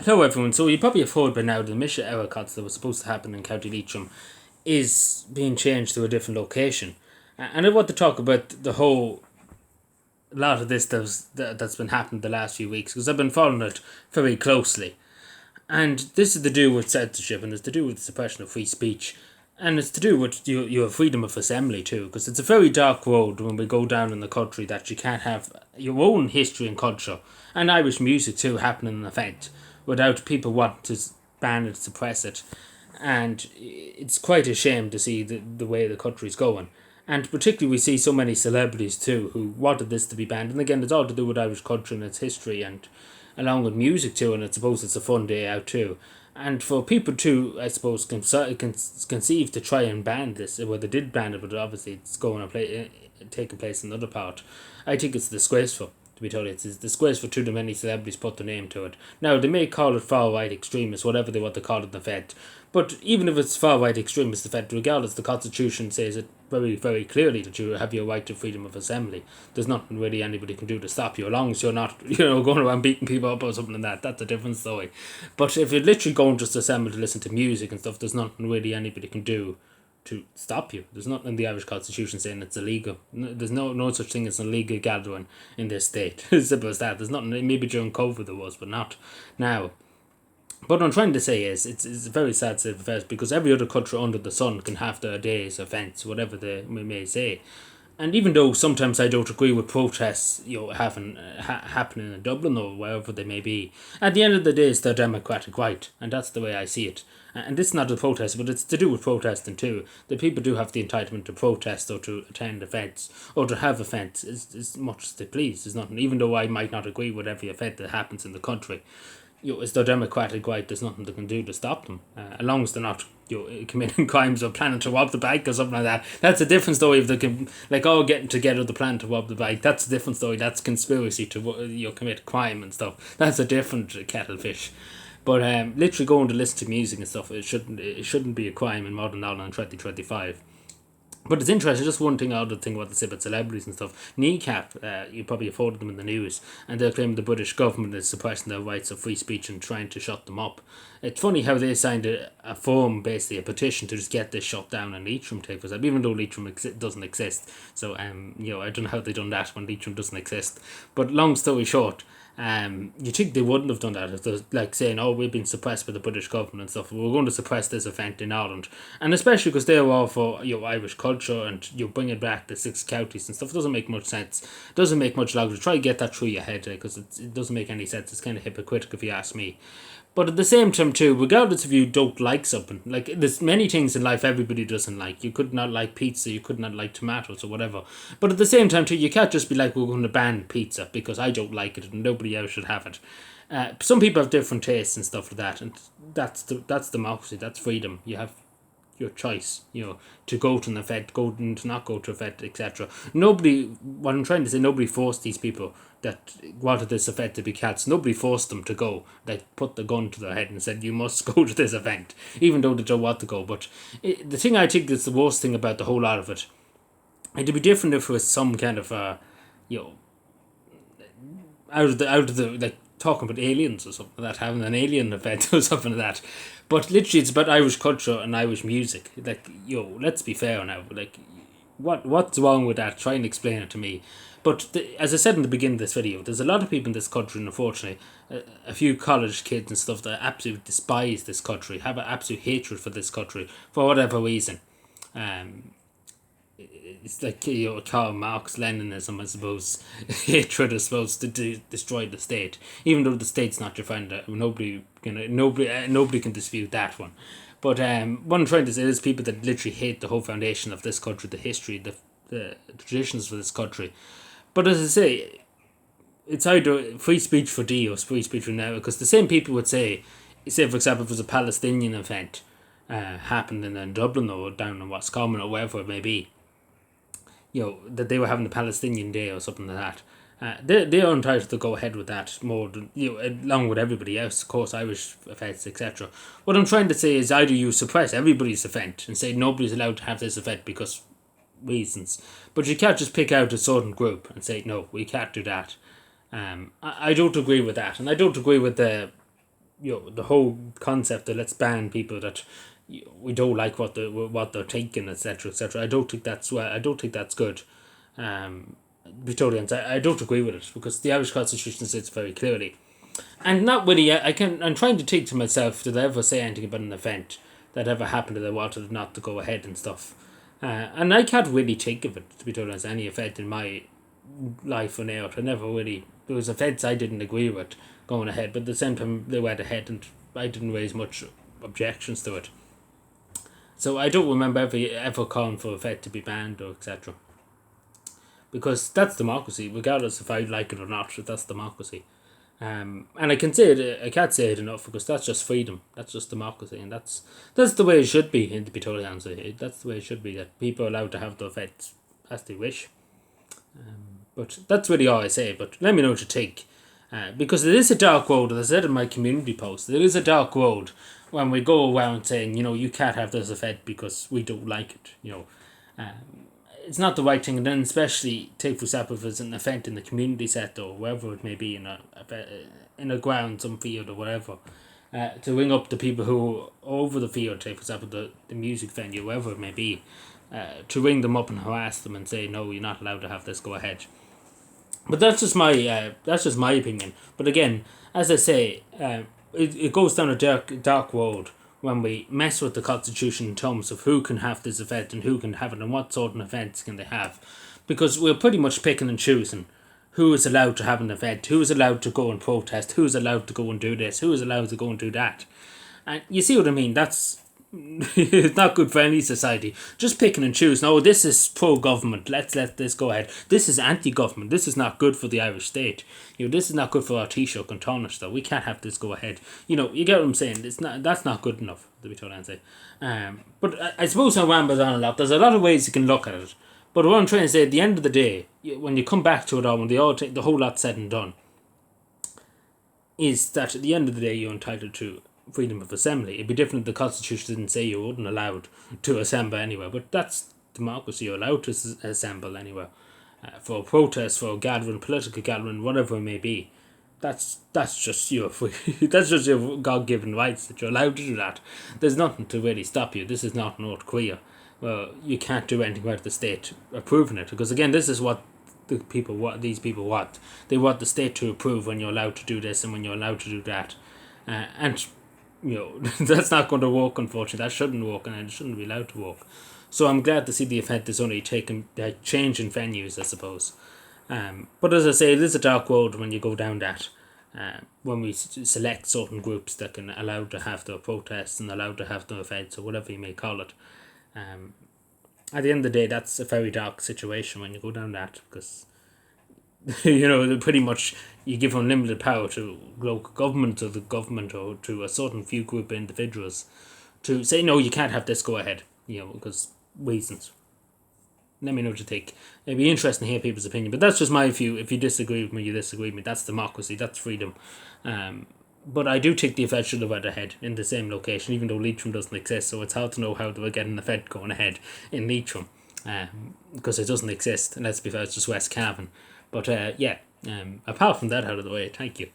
Hello everyone, so you probably have heard by now the mise eire that was supposed to happen in County Leitrim is being changed to a different location. And I want to talk about the whole lot of this that's been happening the last few weeks because I've been following it very closely. And this is to do with censorship and it's to do with the suppression of free speech. And it's to do with your freedom of assembly too, because it's a very dark road when we go down in the country that you can't have your own history and culture and Irish music too happening in an event without people wanting to ban it, suppress it. And it's quite a shame to see the way the country's going. And particularly, we see so many celebrities too who wanted this to be banned. And again, it's all to do with Irish culture and its history, and along with music too. And I suppose it's a fun day out too. And for people to, I suppose, conceive to try and ban this, well, they did ban it, but obviously it's going to taking place in another part. I think it's disgraceful. To be told, it's disgraceful to the many celebrities put their name to it. Now they may call it far right extremists, whatever they want to call it in the Fed, but even if it's far right extremist, the Fed, regardless, the Constitution says it very, very clearly that you have your right to freedom of assembly. There's nothing really anybody can do to stop you, as long as you're not, going around beating people up or something like that. That's a different story. But if you're literally going just to assemble to listen to music and stuff, there's nothing really anybody can do to stop you. There's nothing in the Irish Constitution saying it's illegal. There's no such thing as an illegal gathering in this state. As simple as that. There's nothing. Maybe during COVID there was, but not now. But what I'm trying to say is, it's a very sad state of affairs because every other country under the sun can have their days, events, whatever we may say. And even though sometimes I don't agree with protests, happening in Dublin or wherever they may be, at the end of the day, it's their democratic right, and that's the way I see it. And this is not a protest, but it's to do with protesting too. The people do have the entitlement to protest or to attend events or to have events as much as they please. There's nothing, even though I might not agree with every event that happens in the country. It's their democratic right. There's nothing they can do to stop them, as long as they're not committing crimes or planning to rob the bank or something like that. That's a different story. If they can, like, all getting together the plan to rob the bank, that's a different story. That's conspiracy to commit crime and stuff. That's a different kettle of fish. But literally going to listen to music and stuff, it shouldn't be a crime in modern Ireland in 2025. But it's interesting, just one thing I would think about to say about celebrities and stuff. Kneecap, you probably have heard them in the news, and they're claiming the British government is suppressing their rights of free speech and trying to shut them up. It's funny how they signed a form, basically a petition to just get this shut down and Leitrim take us up, even though Leitrim doesn't exist. So, I don't know how they done that when Leitrim doesn't exist. But long story short, you think they wouldn't have done that if they're like saying, "Oh, we've been suppressed by the British government and stuff. We're going to suppress this event in Ireland," and especially because they're all for Irish culture and you bring it back to six counties and stuff. It doesn't make much sense. It doesn't make much logic. Try to get that through your head because it doesn't make any sense. It's kind of hypocritical if you ask me. But at the same time too, regardless if you don't like something, like there's many things in life everybody doesn't like. You could not like pizza, you could not like tomatoes or whatever. But at the same time too, you can't just be like, we're going to ban pizza because I don't like it and nobody else should have it. Some people have different tastes and stuff like that, and that's democracy, that's freedom. You have your choice, to go to an event, go and to not go to an event, etc. What I'm trying to say, nobody forced these people that wanted this event to be cancelled. Nobody forced them to go. They put the gun to their head and said, you must go to this event, even though they don't want to go. But the thing I think is the worst thing about the whole lot of it, it'd be different if it was some kind of, you know, out of the like talking about aliens or something like that, having an alien event or something like that. But literally, it's about Irish culture and Irish music. Like, let's be fair now. Like, what's wrong with that? Try and explain it to me. But as I said in the beginning of this video, there's a lot of people in this country, and unfortunately, a few college kids and stuff that absolutely despise this country, have an absolute hatred for this country for whatever reason. Um, it's like Karl Marx Leninism, I suppose. Hatred, I suppose, to destroy the state, even though the state's not your friend. Nobody can dispute that one. But what I'm trying to say is people that literally hate the whole foundation of this country, the history, the traditions for this country. But as I say, it's either free speech for D or free speech for now, because the same people would say for example, if it was a Palestinian event happening in Dublin or down in Roscommon or wherever it may be, that they were having the Palestinian Day or something like that. They are entitled to go ahead with that more than along with everybody else, of course, Irish events, etc. What I'm trying to say is either you suppress everybody's event and say nobody's allowed to have this event because reasons, but you can't just pick out a certain group and say no, we can't do that. I don't agree with that, and I don't agree with the the whole concept of let's ban people that we don't like what they're taking, etc., etc. I don't think that's well. I don't think that's good. To be totally honest, I don't agree with it because the Irish Constitution says very clearly, and not really. I'm trying to think to myself, did I ever say anything about an event that ever happened that I wanted not to go ahead and stuff? And I can't really think of it, to be totally honest, any event in my life on earth. I never really. There was events I didn't agree with going ahead, but at the same time they went ahead and I didn't raise much objections to it. So I don't remember ever calling for a vet to be banned or etc. Because that's democracy, regardless if I like it or not. That's democracy. And I can say it. I can't say it enough because that's just freedom. That's just democracy, and that's the way it should be. And to be totally honest, that's the way it should be. That people are allowed to have their vets as they wish. But that's really all I say. But let me know what you think. Because it is a dark road, as I said in my community post, it is a dark road when we go around saying, you can't have this event because we don't like it, it's not the right thing, and then especially take for example if it's an event in the community set or wherever it may be in a ground, some field or whatever, to ring up the people who are over the field, take for example the music venue, wherever it may be, to ring them up and harass them and say no, you're not allowed to have this, go ahead. But that's just my opinion. But again, as I say, it goes down a dark road when we mess with the Constitution in terms of who can have this event and who can have it and what sort of events can they have, because we're pretty much picking and choosing who is allowed to have an event, who is allowed to go and protest, who is allowed to go and do this, who is allowed to go and do that. And you see what I mean? That's it's not good for any society. Just picking and choosing. Oh, this is pro-government. Let's let this go ahead. This is anti-government. This is not good for the Irish state. This is not good for our Taoiseach and Taoiseach. Though we can't have this go ahead. You get what I'm saying. It's not. That's not good enough, to be totally honest. But I suppose I rambled on a lot. There's a lot of ways you can look at it. But what I'm trying to say, at the end of the day, when you come back to it all, when the whole lot said and done, is that at the end of the day you're entitled to freedom of assembly. It'd be different if the Constitution didn't say you wouldn't allowed to assemble anywhere, but that's democracy. You're allowed to assemble anywhere for a protest, for a gathering, political gathering, whatever it may be. That's just your that's just your God-given rights that you're allowed to do that. There's nothing to really stop you. This is not North Korea. Well, you can't do anything about the state approving it, because again, this is what these people want. They want the state to approve when you're allowed to do this and when you're allowed to do that, and that's not going to work, unfortunately. That shouldn't work, and it shouldn't be allowed to work. So I'm glad to see the event is only taking change in venues, I suppose. But as I say, it is a dark road when you go down that. When we select certain groups that can allow to have their protests and allowed to have their events or whatever you may call it. At the end of the day, that's a very dark situation when you go down that, because pretty much you give unlimited power to local government or the government or to a certain few group of individuals to say no, you can't have this, go ahead, because reasons. Let me know what you think. It'd be interesting to hear people's opinion, but that's just my view. If you disagree with me, you disagree with me. That's democracy, that's freedom. But I do think the event should have went ahead in the same location, even though Leitrim doesn't exist, so it's hard to know how they were getting an event going ahead in Leitrim, because it doesn't exist, and let's be fair, it's just West Cavan. But apart from that out of the way, thank you.